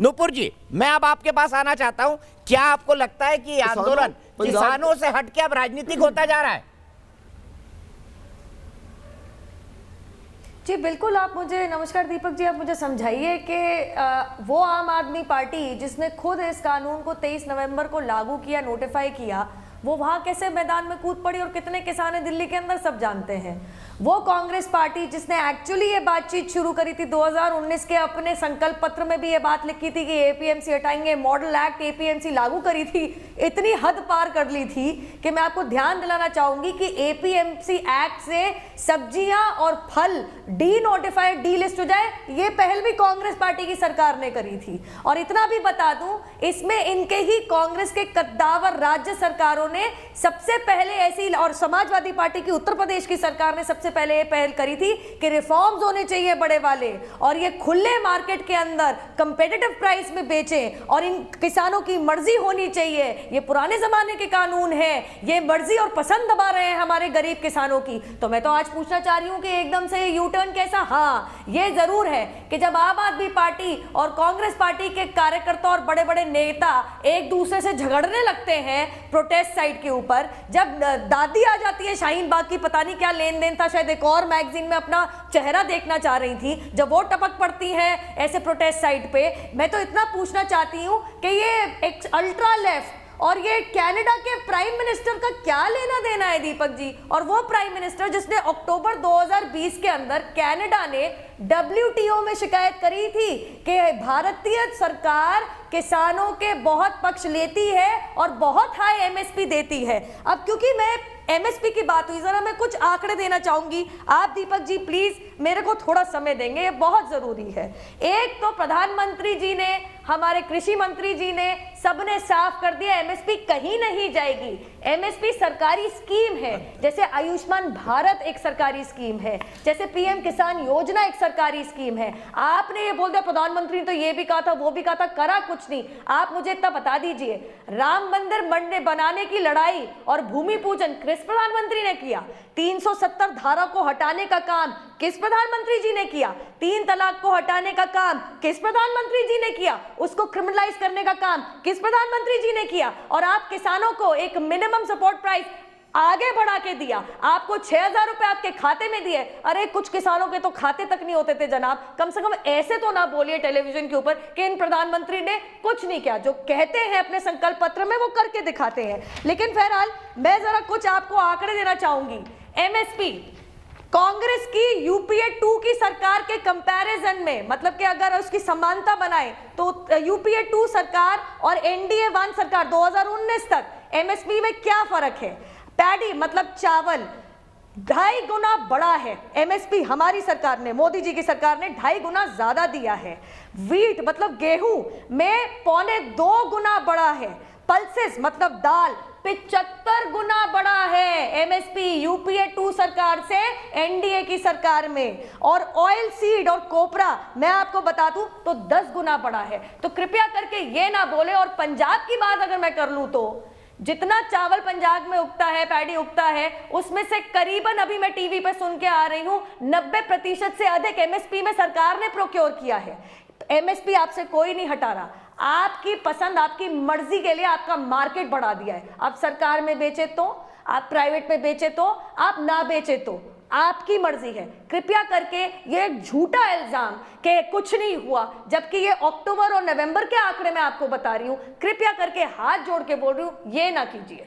नूपुर जी, मैं अब आपके पास आना चाहता हूं। क्या आपको लगता है कि ये आंदोलन किसानों से हटके अब राजनीतिक होता जा रहा है? जी बिल्कुल। आप मुझे, नमस्कार दीपक जी, आप मुझे समझाइए कि वो आम आदमी पार्टी जिसने खुद इस कानून को 23 नवंबर को लागू किया, नोटिफाई किया, वो वहां कैसे मैदान में कूद पड़ी और कितने किसान हैं दिल्ली के अंदर सब जानते हैं। वो कांग्रेस पार्टी जिसने एक्चुअली ये बातचीत शुरू करी थी 2019 के अपने संकल्प पत्र में भी ये बात लिखी थी कि एपीएमसी हटाएंगे, मॉडल एक्ट एपीएमसी लागू करी थी, इतनी हद पार कर ली थी कि मैं आपको ध्यान दिलाना चाहूंगी कि एपीएमसी एक्ट से सब्जियां और फल डी नोटिफाइड, डी लिस्ट हो जाए, ये पहल भी कांग्रेस पार्टी की सरकार ने करी थी। और इतना भी बता दूं, इसमें इनके ही कांग्रेस के कद्दावर राज्य सरकारों ने सबसे पहले ऐसी, और समाजवादी पार्टी की उत्तर प्रदेश की सरकार ने सबसे पहले ये पहल करी थी कि रिफॉर्म्स होने चाहिए बड़े वाले, और ये खुले मार्केट के अंदर कंपेटिटिव प्राइस में बेचें, और इन किसानों की मर्जी होनी चाहिए। ये पुराने जमाने के कानून है, ये मर्जी और पसंद दबा रहे हैं हमारे गरीब किसानों की। तो मैं तो आज पूछना चाह रही हूं कि एकदम से यू टर्न कैसा? हाँ, ये जरूर है कि जब आम आदमी पार्टी और कांग्रेस पार्टी के कार्यकर्ता और बड़े बड़े नेता एक दूसरे से झगड़ने लगते हैं प्रोटेस्ट साइट के ऊपर, जब दादी आ जाती है शाहीन बाग की, पता नहीं क्या लेन देन था, शायद एक और मैगजीन में अपना चेहरा देखना चाह रही थी, जब वो टपक पड़ती है ऐसे प्रोटेस्ट साइट पे, मैं तो इतना पूछना चाहती हूं कि ये एक अल्ट्रा लेफ्ट और ये कनाडा के प्राइम मिनिस्टर का क्या लेना देना है दीपक जी? और वो प्राइम मिनिस्टर जिसने अक्टूबर 2020 के अंदर कनाडा ने WTO में शिकायत करी थी कि भारतीय सरकार किसानों के बहुत पक्ष लेती है और बहुत हाई MSP देती है। अब क्योंकि मैं MSP की बात हुई, जरा मैं कुछ आंकड़े देना चाहूंगी। आप दीपक जी प्लीज मेरे को थोड़ा समय देंगे, ये बहुत जरूरी है। एक तो प्रधानमंत्री जी ने, हमारे कृषि मंत्री जी ने, सबने साफ कर दिया MSP कहीं नहीं जाएगी। MSP सरकारी स्कीम है, जैसे आयुष्मान भारत एक सरकारी स्कीम है, जैसे PM किसान योजना एक सरकारी स्कीम है। आपने ये बोल दिया प्रधानमंत्री ने तो ये भी कहा था, वो भी कहा था, करा कुछ नहीं। आप मुझे इतना बता दीजिए, राम मंदिर बनाने की लड़ाई और भूमि पूजन किस प्रधानमंत्री ने किया? 370 धारा को हटाने का काम किस प्रधानमंत्री जी ने किया? 3 तलाक को हटाने का काम किस प्रधानमंत्री जी ने किया? उसको क्रिमिनलाइज करने का काम किस प्रधानमंत्री जी ने किया? और आप किसानों को एक मिनिमम सपोर्ट प्राइस आगे बढ़ा के दिया, आपको 6000 रुपए आपके खाते में दिए। अरे कुछ किसानों के तो खाते तक नहीं होते थे जनाब। कम से कम ऐसे तो ना बोलिए टेलीविजन के ऊपर कि इन प्रधानमंत्री ने कुछ नहीं किया। जो कहते हैं अपने संकल्प पत्र में वो करके दिखाते हैं। लेकिन बहरहाल मैं जरा कुछ आपको आंकड़े देना चाहूंगी। MSP कांग्रेस की UPA 2 की सरकार के कंपैरिजन में, मतलब कि अगर उसकी समानता बनाए तो UPA 2 सरकार और NDA 1 सरकार 2019 तक MSP में क्या फर्क है? पैडी मतलब चावल 2.5 गुना बड़ा है MSP, हमारी सरकार ने, मोदी जी की सरकार ने 2.5 गुना ज्यादा दिया है। वीट मतलब गेहूं में 1.25 गुना बड़ा है। पल्सेस मतलब दाल 75 गुना बड़ा है MSP UPA 2 सरकार से NDA की सरकार में। और ऑयल सीड और कोपरा मैं आपको बता दूं तो 10 गुना बड़ा है। तो कृपया करके ये ना बोले। और पंजाब की बात अगर मैं कर लूं तो जितना चावल पंजाब में उगता है, पैडी उगता है, उसमें से करीबन, अभी मैं टीवी पे सुन के आ रही हूं, 90% से अधिक MSP में सरकार ने प्रोक्योर किया है। MSP आपसे कोई नहीं हटा रहा, आपकी पसंद, आपकी मर्जी के लिए आपका मार्केट बढ़ा दिया है। आप सरकार में बेचे तो, आप प्राइवेट में बेचे तो, आप ना बेचे तो, आपकी मर्जी है। कृपया करके ये एक झूठा इल्जाम कि कुछ नहीं हुआ, जबकि ये अक्टूबर और नवंबर के आंकड़े मैं आपको बता रही हूं, कृपया करके हाथ जोड़ के बोल रही हूं, ये ना कीजिए।